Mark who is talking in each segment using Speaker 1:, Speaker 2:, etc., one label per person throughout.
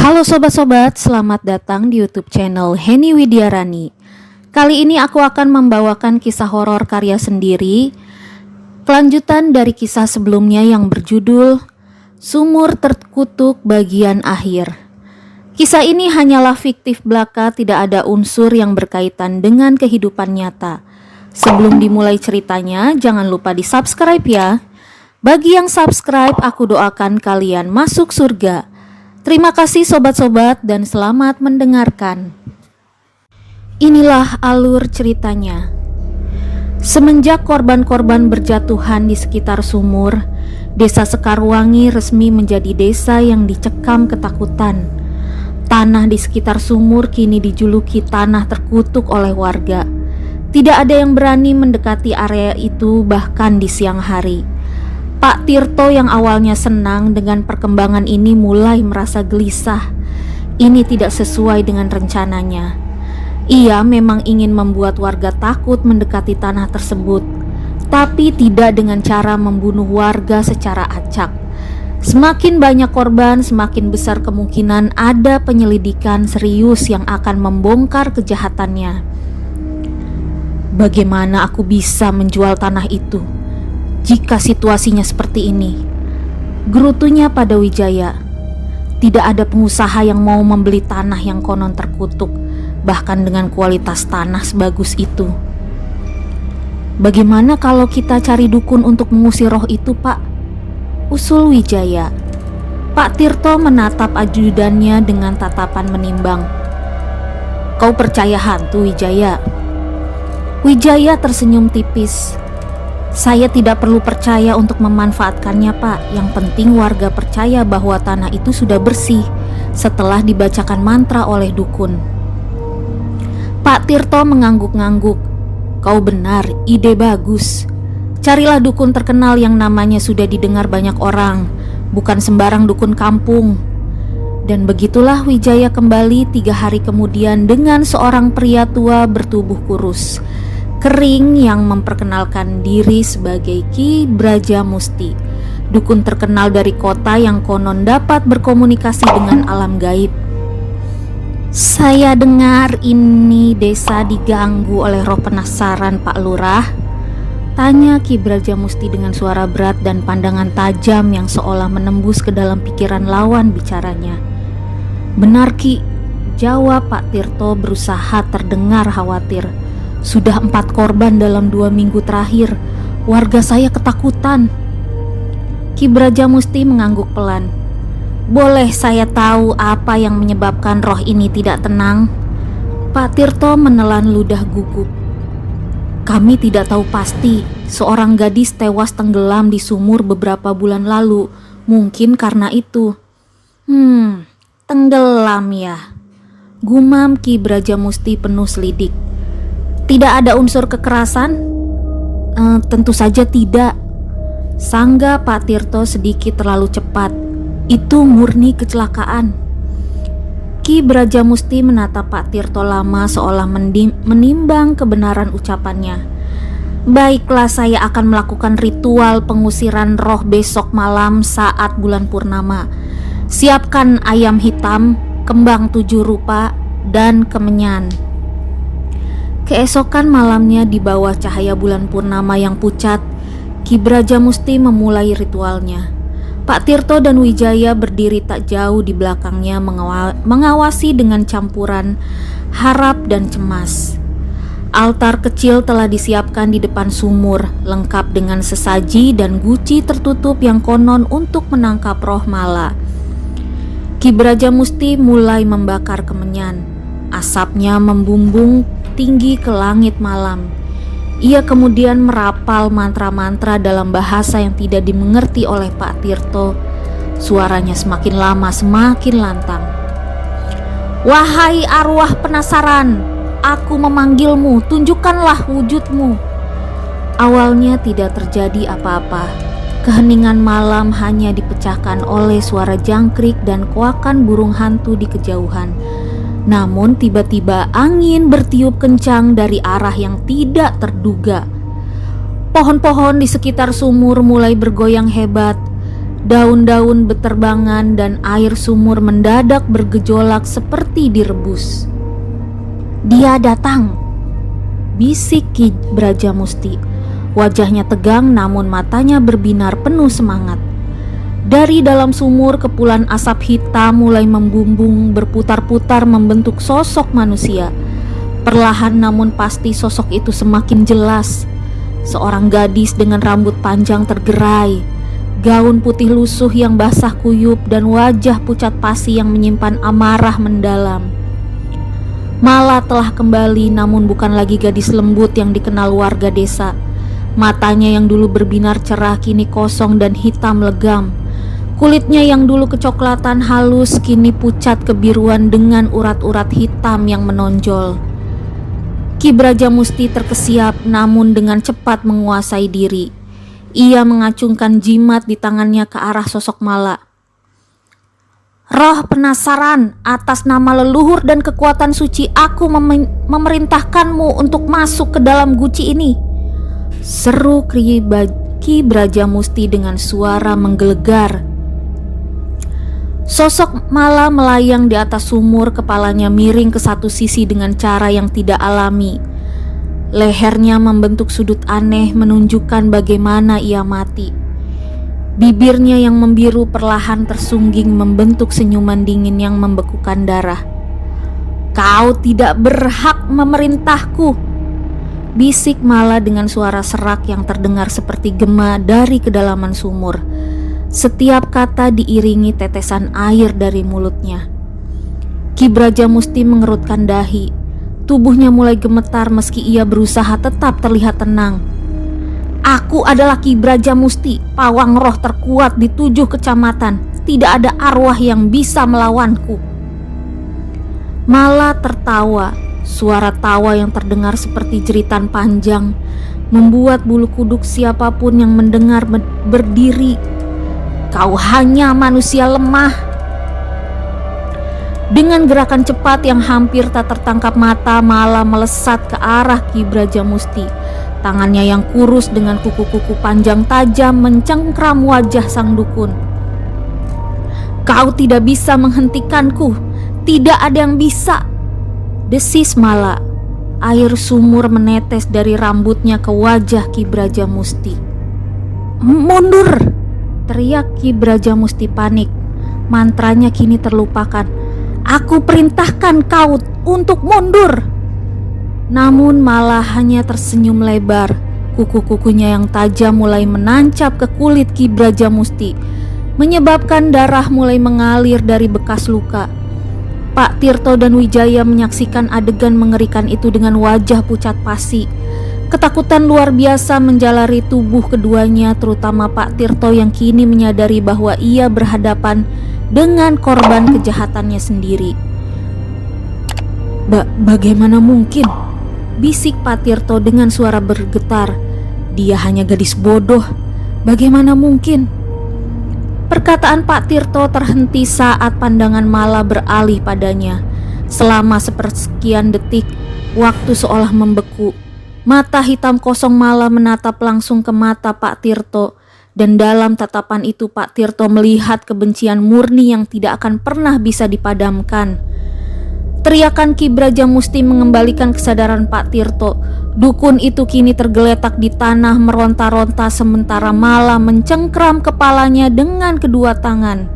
Speaker 1: Halo sobat-sobat, selamat datang di YouTube channel Heni Widiarani. Kali ini aku akan membawakan kisah horor karya sendiri, kelanjutan dari kisah sebelumnya yang berjudul Sumur Terkutuk bagian akhir. Kisah ini hanyalah fiktif belaka, tidak ada unsur yang berkaitan dengan kehidupan nyata. Sebelum dimulai ceritanya, jangan lupa di subscribe ya. Bagi yang subscribe, aku doakan kalian masuk surga. Terima kasih sobat-sobat dan selamat mendengarkan. Inilah alur ceritanya. Semenjak korban-korban berjatuhan di sekitar sumur, Desa Sekarwangi resmi menjadi desa yang dicekam ketakutan. Tanah di sekitar sumur kini dijuluki tanah terkutuk oleh warga. Tidak ada yang berani mendekati area itu bahkan di siang hari. Pak Tirto yang awalnya senang dengan perkembangan ini mulai merasa gelisah. Ini tidak sesuai dengan rencananya. Ia memang ingin membuat warga takut mendekati tanah tersebut, tapi tidak dengan cara membunuh warga secara acak. Semakin banyak korban, semakin besar kemungkinan ada penyelidikan serius yang akan membongkar kejahatannya. Bagaimana aku bisa menjual tanah itu jika situasinya seperti ini? Gerutunya pada Wijaya. Tidak ada pengusaha yang mau membeli tanah yang konon terkutuk, bahkan dengan kualitas tanah sebagus itu. Bagaimana kalau kita cari dukun untuk mengusir roh itu, Pak? Usul Wijaya. Pak Tirto menatap ajudannya dengan tatapan menimbang. Kau percaya hantu, Wijaya? Wijaya tersenyum tipis. Saya tidak perlu percaya untuk memanfaatkannya, Pak. Yang penting warga percaya bahwa tanah itu sudah bersih setelah dibacakan mantra oleh dukun. Pak Tirto mengangguk-ngangguk. Kau benar, ide bagus. Carilah dukun terkenal yang namanya sudah didengar banyak orang, bukan sembarang dukun kampung. Dan begitulah Wijaya kembali 3 hari kemudian dengan seorang pria tua bertubuh kurus, kering yang memperkenalkan diri sebagai Ki Brajamusti, dukun terkenal dari kota yang konon dapat berkomunikasi dengan alam gaib. Saya dengar ini desa diganggu oleh roh penasaran, Pak Lurah, tanya Ki Brajamusti dengan suara berat dan pandangan tajam yang seolah menembus ke dalam pikiran lawan bicaranya. Benar, Ki, jawab Pak Tirto berusaha terdengar khawatir. Sudah 4 korban dalam 2 minggu terakhir. Warga saya ketakutan. Ki Brajamusti mengangguk pelan. Boleh saya tahu apa yang menyebabkan roh ini tidak tenang? Pak Tirto menelan ludah gugup. Kami tidak tahu pasti. Seorang gadis tewas tenggelam di sumur beberapa bulan lalu. Mungkin karena itu. Tenggelam ya, gumam Ki Brajamusti penuh selidik. Tidak ada unsur kekerasan? Tentu saja tidak, sangga Pak Tirto sedikit terlalu cepat. Itu murni kecelakaan. Ki Brajamusti menatap Pak Tirto lama seolah menimbang kebenaran ucapannya. Baiklah, saya akan melakukan ritual pengusiran roh besok malam saat bulan purnama. Siapkan ayam hitam, kembang 7 rupa, dan kemenyan. Keesokan malamnya di bawah cahaya bulan purnama yang pucat, Ki Brajamusti memulai ritualnya. Pak Tirto dan Wijaya berdiri tak jauh di belakangnya mengawasi dengan campuran harap dan cemas. Altar kecil telah disiapkan di depan sumur, lengkap dengan sesaji dan guci tertutup yang konon untuk menangkap roh mala. Ki Brajamusti mulai membakar kemenyan. Asapnya membumbung tinggi ke langit malam. Ia kemudian merapal mantra-mantra dalam bahasa yang tidak dimengerti oleh Pak Tirto. Suaranya semakin lama semakin lantang. Wahai arwah penasaran, aku memanggilmu, tunjukkanlah wujudmu. Awalnya tidak terjadi apa-apa. Keheningan malam hanya dipecahkan oleh suara jangkrik dan kuakan burung hantu di kejauhan. Namun tiba-tiba angin bertiup kencang dari arah yang tidak terduga. Pohon-pohon di sekitar sumur mulai bergoyang hebat. Daun-daun beterbangan dan air sumur mendadak bergejolak seperti direbus. "Dia datang!" bisik Ki Brajamusti. Wajahnya tegang namun matanya berbinar penuh semangat. Dari dalam sumur kepulan asap hitam mulai membumbung berputar-putar membentuk sosok manusia. Perlahan namun pasti sosok itu semakin jelas. Seorang gadis dengan rambut panjang tergerai, gaun putih lusuh yang basah kuyup dan wajah pucat pasi yang menyimpan amarah mendalam. Mala telah kembali namun bukan lagi gadis lembut yang dikenal warga desa. Matanya yang dulu berbinar cerah kini kosong dan hitam legam. Kulitnya yang dulu kecoklatan halus kini pucat kebiruan dengan urat-urat hitam yang menonjol. Ki Brajamusti terkesiap namun dengan cepat menguasai diri. Ia mengacungkan jimat di tangannya ke arah sosok Mala. "Roh penasaran, atas nama leluhur dan kekuatan suci aku memerintahkanmu untuk masuk ke dalam guci ini," seru Ki Brajamusti dengan suara menggelegar. Sosok Mala melayang di atas sumur, kepalanya miring ke satu sisi dengan cara yang tidak alami. Lehernya membentuk sudut aneh menunjukkan bagaimana ia mati. Bibirnya yang membiru perlahan tersungging membentuk senyuman dingin yang membekukan darah. "Kau tidak berhak memerintahku," bisik Mala dengan suara serak yang terdengar seperti gema dari kedalaman sumur. Setiap kata diiringi tetesan air dari mulutnya. Ki Brajamusti mengerutkan dahi. Tubuhnya mulai gemetar meski ia berusaha tetap terlihat tenang. "Aku adalah Ki Brajamusti, pawang roh terkuat di 7 kecamatan. Tidak ada arwah yang bisa melawanku." Mala tertawa. Suara tawa yang terdengar seperti jeritan panjang membuat bulu kuduk siapapun yang mendengar berdiri. "Kau hanya manusia lemah." Dengan gerakan cepat yang hampir tak tertangkap mata, Mala melesat ke arah Ki Brajamusti. Tangannya yang kurus dengan kuku-kuku panjang tajam mencengkram wajah sang dukun. "Kau tidak bisa menghentikanku. Tidak ada yang bisa," desis Mala. Air sumur menetes dari rambutnya ke wajah Ki Brajamusti. "Mundur!" teriak Ki Brajamusti panik. Mantranya kini terlupakan. "Aku perintahkan kau untuk mundur." Namun Mala hanya tersenyum lebar. Kuku-kukunya yang tajam mulai menancap ke kulit Ki Brajamusti, menyebabkan darah mulai mengalir dari bekas luka. Pak Tirto dan Wijaya menyaksikan adegan mengerikan itu dengan wajah pucat pasi. Ketakutan luar biasa menjalari tubuh keduanya, terutama Pak Tirto yang kini menyadari bahwa ia berhadapan dengan korban kejahatannya sendiri. Bagaimana mungkin?" bisik Pak Tirto dengan suara bergetar. "Dia hanya gadis bodoh. Bagaimana mungkin?" Perkataan Pak Tirto terhenti saat pandangan Mala beralih padanya. Selama sepersekian detik, waktu seolah membeku. Mata hitam kosong Mala menatap langsung ke mata Pak Tirto, dan dalam tatapan itu Pak Tirto melihat kebencian murni yang tidak akan pernah bisa dipadamkan. Teriakan Ki Brajamusti mengembalikan kesadaran Pak Tirto. Dukun itu kini tergeletak di tanah meronta-ronta sementara Mala mencengkram kepalanya dengan kedua tangan.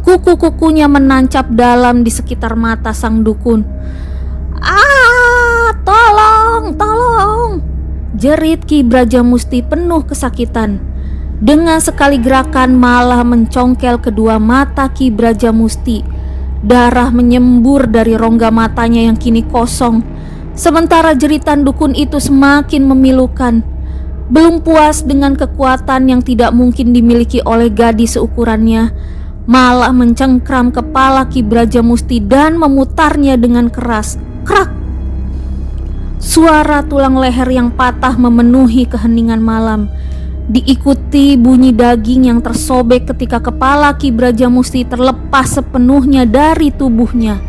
Speaker 1: Kuku-kukunya menancap dalam di sekitar mata sang dukun. "Ah, tolong, tolong!" jerit Ki Brajamusti penuh kesakitan. Dengan sekali gerakan Mala mencongkel kedua mata Ki Brajamusti. Darah menyembur dari rongga matanya yang kini kosong. Sementara jeritan dukun itu semakin memilukan. Belum puas dengan kekuatan yang tidak mungkin dimiliki oleh gadis seukurannya, Mala mencengkram kepala Ki Brajamusti dan memutarnya dengan keras. Krak! Suara tulang leher yang patah memenuhi keheningan malam, diikuti bunyi daging yang tersobek ketika kepala Ki Brajamusti terlepas sepenuhnya dari tubuhnya.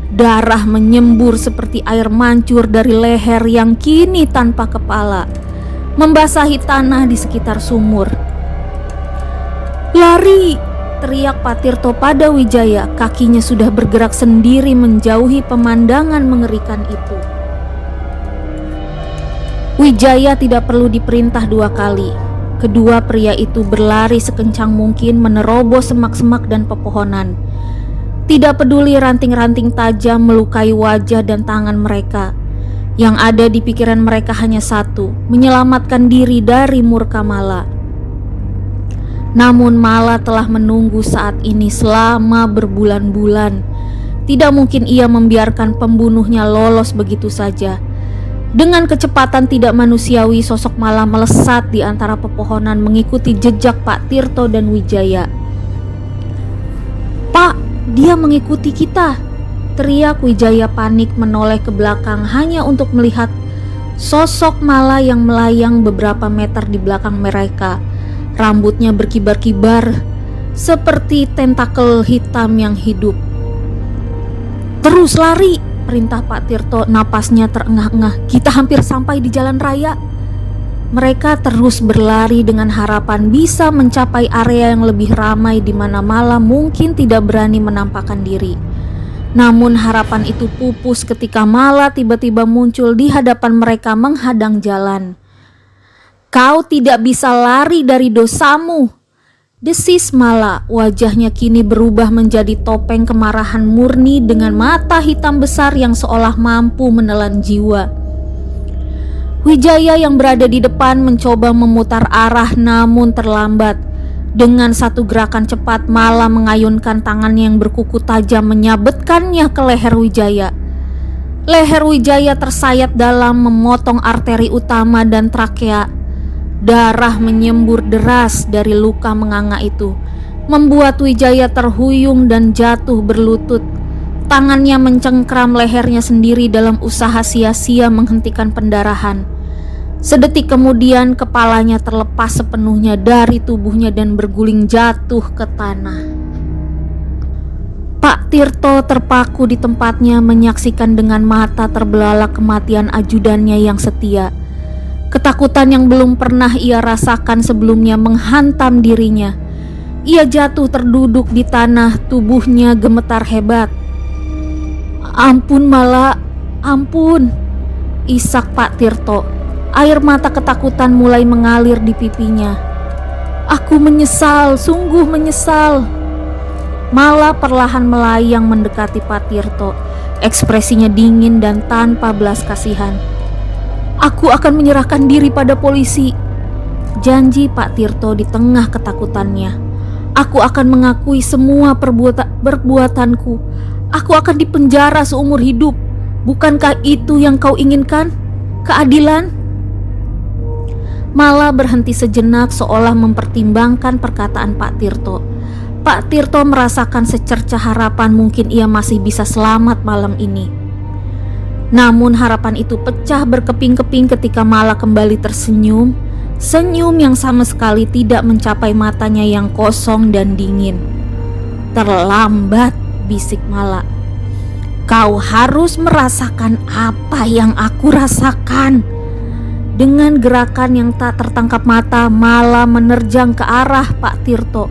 Speaker 1: Darah menyembur seperti air mancur dari leher yang kini tanpa kepala, membasahi tanah di sekitar sumur. "Lari!" teriak Pak Tirto pada Wijaya. Kakinya sudah bergerak sendiri menjauhi pemandangan mengerikan itu. Wijaya tidak perlu diperintah 2 kali. Kedua pria itu berlari sekencang mungkin menerobos semak-semak dan pepohonan. Tidak peduli ranting-ranting tajam melukai wajah dan tangan mereka. Yang ada di pikiran mereka hanya satu, menyelamatkan diri dari murka Mala. Namun Mala telah menunggu saat ini selama berbulan-bulan. Tidak mungkin ia membiarkan pembunuhnya lolos begitu saja. Dengan kecepatan tidak manusiawi, sosok Mala melesat di antara pepohonan mengikuti jejak Pak Tirto dan Wijaya. "Pak, dia mengikuti kita!" teriak Wijaya panik menoleh ke belakang hanya untuk melihat sosok Mala yang melayang beberapa meter di belakang mereka. Rambutnya berkibar-kibar seperti tentakel hitam yang hidup. "Terus lari!" perintah Pak Tirto, napasnya terengah-engah. "Kita hampir sampai di jalan raya." Mereka terus berlari dengan harapan bisa mencapai area yang lebih ramai di mana Mala mungkin tidak berani menampakkan diri. Namun harapan itu pupus ketika Mala tiba-tiba muncul di hadapan mereka menghadang jalan. "Kau tidak bisa lari dari dosamu," desis Mala. Wajahnya kini berubah menjadi topeng kemarahan murni dengan mata hitam besar yang seolah mampu menelan jiwa. Wijaya yang berada di depan mencoba memutar arah namun terlambat. Dengan satu gerakan cepat, Mala mengayunkan tangannya yang berkuku tajam menyabetkannya ke leher Wijaya. Leher Wijaya tersayat dalam, memotong arteri utama dan trakea. Darah menyembur deras dari luka menganga itu, membuat Wijaya terhuyung dan jatuh berlutut. Tangannya mencengkram lehernya sendiri dalam usaha sia-sia menghentikan pendarahan. Sedetik kemudian kepalanya terlepas sepenuhnya dari tubuhnya dan berguling jatuh ke tanah. Pak Tirto terpaku di tempatnya menyaksikan dengan mata terbelalak kematian ajudannya yang setia. Ketakutan yang belum pernah ia rasakan sebelumnya menghantam dirinya. Ia jatuh terduduk di tanah, tubuhnya gemetar hebat. "Ampun Mala, ampun," isak Pak Tirto. Air mata ketakutan mulai mengalir di pipinya. "Aku menyesal, sungguh menyesal." Mala perlahan melayang mendekati Pak Tirto. Ekspresinya dingin dan tanpa belas kasihan. "Aku akan menyerahkan diri pada polisi," janji Pak Tirto di tengah ketakutannya. "Aku akan mengakui semua perbuatanku. Aku akan dipenjara seumur hidup. Bukankah itu yang kau inginkan? Keadilan?" Mala berhenti sejenak seolah mempertimbangkan perkataan Pak Tirto. Pak Tirto merasakan secercah harapan mungkin ia masih bisa selamat malam ini. Namun harapan itu pecah berkeping-keping ketika Mala kembali tersenyum. Senyum yang sama sekali tidak mencapai matanya yang kosong dan dingin. "Terlambat," bisik Mala. "Kau harus merasakan apa yang aku rasakan." Dengan gerakan yang tak tertangkap mata, Mala menerjang ke arah Pak Tirto.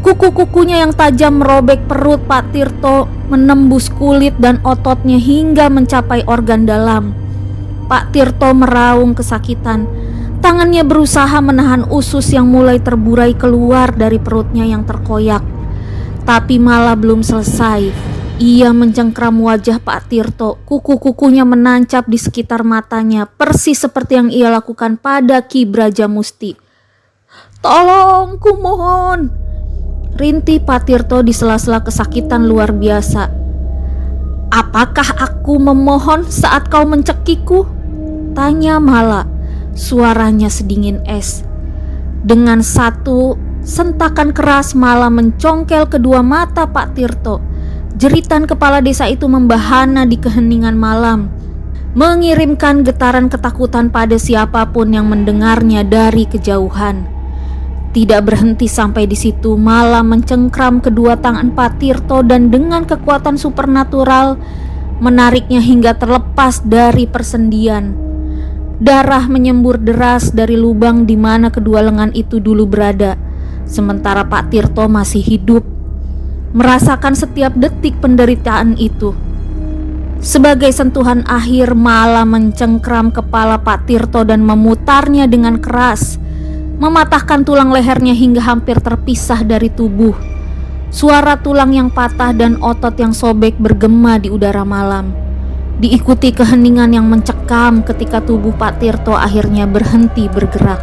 Speaker 1: Kuku-kukunya yang tajam merobek perut Pak Tirto, menembus kulit dan ototnya hingga mencapai organ dalam. Pak Tirto meraung kesakitan. Tangannya berusaha menahan usus yang mulai terburai keluar dari perutnya yang terkoyak. Tapi Mala belum selesai. Ia mencengkram wajah Pak Tirto. Kuku-kukunya menancap di sekitar matanya, persis seperti yang ia lakukan pada Ki Brajamusti. "Tolong, kumohon!" rintih Pak Tirto di sela-sela kesakitan luar biasa. "Apakah aku memohon saat kau mencekikku?" tanya Mala. Suaranya sedingin es. Dengan satu sentakan keras, Mala mencongkel kedua mata Pak Tirto. Jeritan kepala desa itu membahana di keheningan malam, mengirimkan getaran ketakutan pada siapapun yang mendengarnya dari kejauhan. Tidak berhenti sampai di situ, Mala mencengkram kedua tangan Pak Tirto dan dengan kekuatan supernatural menariknya hingga terlepas dari persendian. Darah menyembur deras dari lubang di mana kedua lengan itu dulu berada. sementara Pak Tirto masih hidup, merasakan setiap detik penderitaan itu. Sebagai sentuhan akhir, Mala mencengkram kepala Pak Tirto dan memutarnya dengan keras, mematahkan tulang lehernya hingga hampir terpisah dari tubuh. Suara tulang yang patah dan otot yang sobek bergema di udara malam, diikuti keheningan yang mencekam ketika tubuh Pak Tirto akhirnya berhenti bergerak.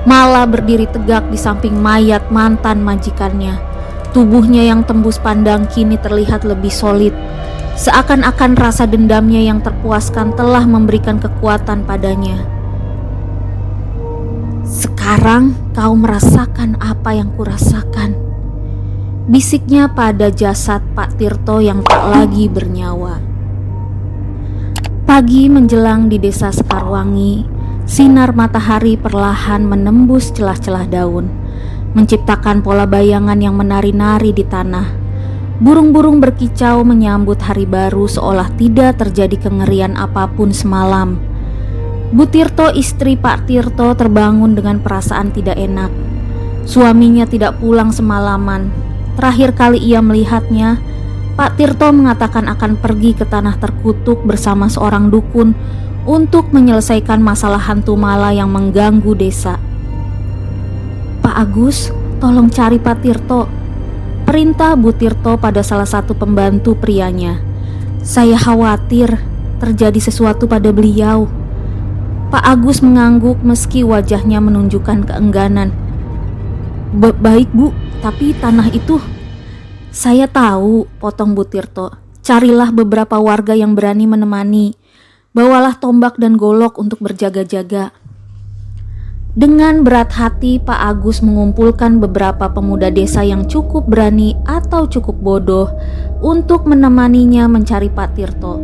Speaker 1: Mala berdiri tegak di samping mayat mantan majikannya. Tubuhnya yang tembus pandang kini terlihat lebih solid, seakan-akan rasa dendamnya yang terpuaskan telah memberikan kekuatan padanya. "Sekarang kau merasakan apa yang kurasakan," bisiknya pada jasad Pak Tirto yang tak lagi bernyawa. Pagi menjelang di desa Sekarwangi, sinar matahari perlahan menembus celah-celah daun, menciptakan pola bayangan yang menari-nari di tanah. Burung-burung berkicau menyambut hari baru seolah tidak terjadi kengerian apapun semalam. Bu Tirto, istri Pak Tirto, terbangun dengan perasaan tidak enak. Suaminya tidak pulang semalaman. Terakhir kali ia melihatnya, Pak Tirto mengatakan akan pergi ke tanah terkutuk bersama seorang dukun untuk menyelesaikan masalah hantu Mala yang mengganggu desa. "Pak Agus, tolong cari Pak Tirto," perintah Bu Tirto pada salah satu pembantu prianya. "Saya khawatir terjadi sesuatu pada beliau." Pak Agus mengangguk meski wajahnya menunjukkan keengganan. Baik Bu, tapi tanah itu..." "Saya tahu," potong Bu Tirto. "Carilah beberapa warga yang berani menemani. Bawalah tombak dan golok untuk berjaga-jaga." Dengan berat hati, Pak Agus mengumpulkan beberapa pemuda desa yang cukup berani atau cukup bodoh untuk menemaninya mencari Pak Tirto.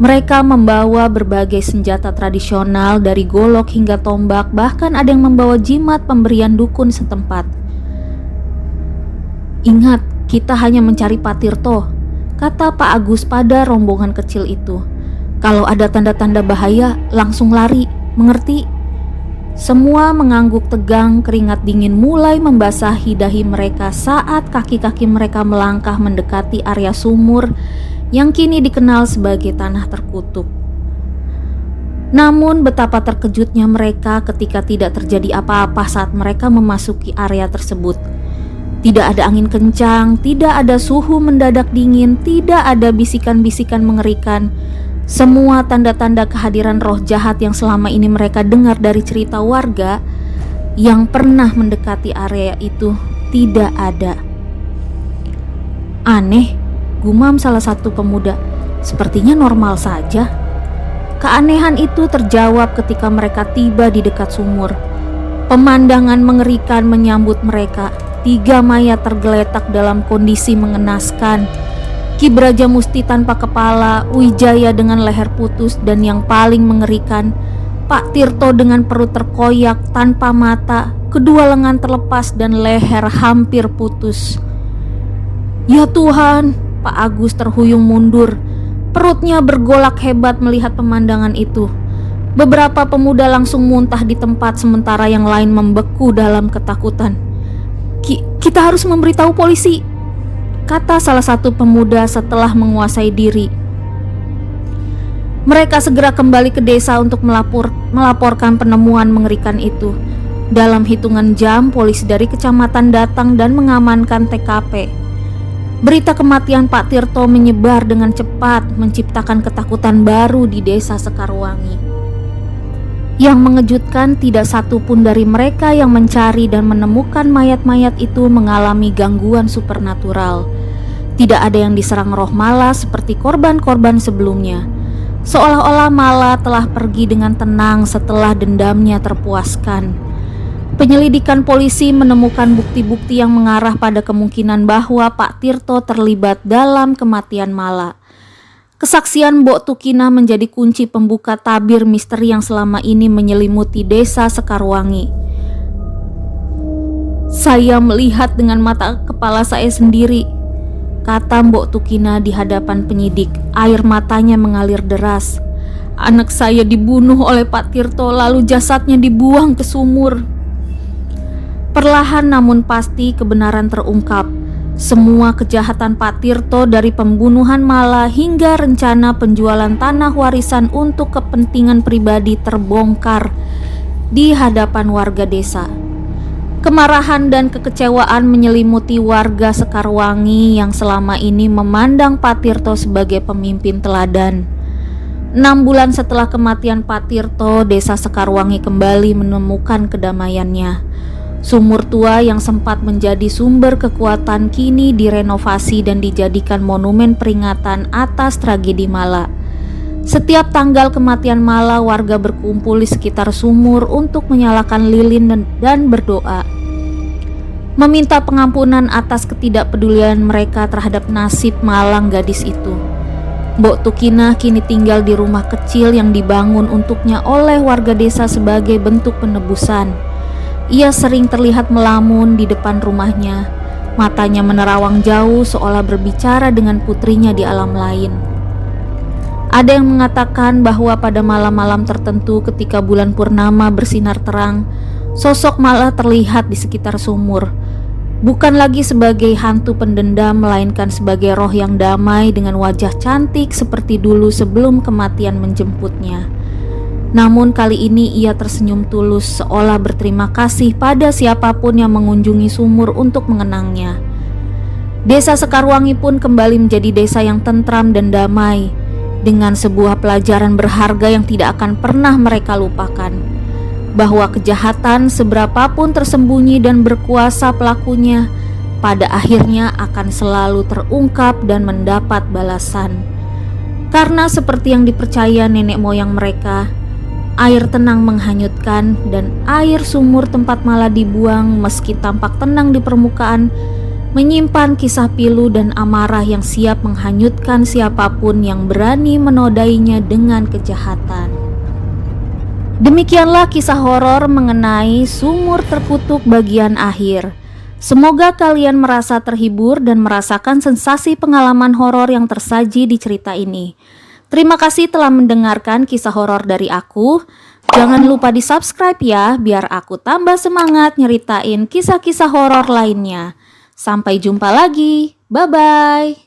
Speaker 1: Mereka membawa berbagai senjata tradisional dari golok hingga tombak, bahkan ada yang membawa jimat pemberian dukun setempat. "Ingat, kita hanya mencari Pak Tirto," kata Pak Agus pada rombongan kecil itu. "Kalau ada tanda-tanda bahaya, langsung lari, mengerti?" Semua mengangguk tegang. Keringat dingin mulai membasahi dahi mereka saat kaki-kaki mereka melangkah mendekati area sumur yang kini dikenal sebagai tanah terkutuk. Namun betapa terkejutnya mereka ketika tidak terjadi apa-apa saat mereka memasuki area tersebut. Tidak ada angin kencang, tidak ada suhu mendadak dingin, tidak ada bisikan-bisikan mengerikan. Semua tanda-tanda kehadiran roh jahat yang selama ini mereka dengar dari cerita warga yang pernah mendekati area itu tidak ada. "Aneh," gumam salah satu pemuda. "Sepertinya normal saja." Keanehan itu terjawab ketika mereka tiba di dekat sumur. Pemandangan mengerikan menyambut mereka. 3 mayat tergeletak dalam kondisi mengenaskan. Ki Braja Musti tanpa kepala, Wijaya dengan leher putus, dan yang paling mengerikan, Pak Tirto dengan perut terkoyak tanpa mata, kedua lengan terlepas dan leher hampir putus. "Ya Tuhan!" Pak Agus terhuyung mundur. Perutnya bergolak hebat melihat pemandangan itu. Beberapa pemuda langsung muntah di tempat, sementara yang lain membeku dalam ketakutan. Kita harus memberitahu polisi," kata salah satu pemuda setelah menguasai diri. Mereka segera kembali ke desa untuk melaporkan penemuan mengerikan itu. Dalam hitungan jam, polisi dari kecamatan datang dan mengamankan TKP. Berita kematian Pak Tirto menyebar dengan cepat, menciptakan ketakutan baru di desa Sekarwangi. Yang mengejutkan, tidak satu pun dari mereka yang mencari dan menemukan mayat-mayat itu mengalami gangguan supernatural. Tidak ada yang diserang roh Mala seperti korban-korban sebelumnya. Seolah-olah Mala telah pergi dengan tenang setelah dendamnya terpuaskan. Penyelidikan polisi menemukan bukti-bukti yang mengarah pada kemungkinan bahwa Pak Tirto terlibat dalam kematian Mala. Kesaksian Mbok Tukina menjadi kunci pembuka tabir misteri yang selama ini menyelimuti desa Sekarwangi. "Saya melihat dengan mata kepala saya sendiri," kata Mbok Tukina di hadapan penyidik. Air matanya mengalir deras. "Anak saya dibunuh oleh Pak Tirto, lalu jasadnya dibuang ke sumur." Perlahan namun pasti kebenaran terungkap. Semua kejahatan Pak Tirto dari pembunuhan Mala hingga rencana penjualan tanah warisan untuk kepentingan pribadi terbongkar di hadapan warga desa. Kemarahan dan kekecewaan menyelimuti warga Sekarwangi yang selama ini memandang Pak Tirto sebagai pemimpin teladan. 6 bulan setelah kematian Pak Tirto, desa Sekarwangi kembali menemukan kedamaiannya. Sumur tua yang sempat menjadi sumber kekuatan kini direnovasi dan dijadikan monumen peringatan atas tragedi Mala. Setiap tanggal kematian Mala, warga berkumpul di sekitar sumur untuk menyalakan lilin dan berdoa, meminta pengampunan atas ketidakpedulian mereka terhadap nasib malang gadis itu. Mbok Tukina kini tinggal di rumah kecil yang dibangun untuknya oleh warga desa sebagai bentuk penebusan. Ia sering terlihat melamun di depan rumahnya, matanya menerawang jauh seolah berbicara dengan putrinya di alam lain. Ada yang mengatakan bahwa pada malam-malam tertentu ketika bulan purnama bersinar terang, sosok Mala terlihat di sekitar sumur. Bukan lagi sebagai hantu pendendam, melainkan sebagai roh yang damai dengan wajah cantik seperti dulu sebelum kematian menjemputnya. Namun kali ini ia tersenyum tulus seolah berterima kasih pada siapapun yang mengunjungi sumur untuk mengenangnya. Desa Sekarwangi pun kembali menjadi desa yang tentram dan damai, dengan sebuah pelajaran berharga yang tidak akan pernah mereka lupakan, bahwa kejahatan seberapapun tersembunyi dan berkuasa pelakunya, pada akhirnya akan selalu terungkap dan mendapat balasan. Karena seperti yang dipercaya nenek moyang mereka, air tenang menghanyutkan, dan air sumur tempat Mala dibuang meski tampak tenang di permukaan menyimpan kisah pilu dan amarah yang siap menghanyutkan siapapun yang berani menodainya dengan kejahatan. Demikianlah kisah horor mengenai Sumur Terkutuk bagian akhir. Semoga kalian merasa terhibur dan merasakan sensasi pengalaman horor yang tersaji di cerita ini. Terima kasih telah mendengarkan kisah horor dari aku. Jangan lupa di-subscribe ya, biar aku tambah semangat nyeritain kisah-kisah horor lainnya. Sampai jumpa lagi. Bye-bye.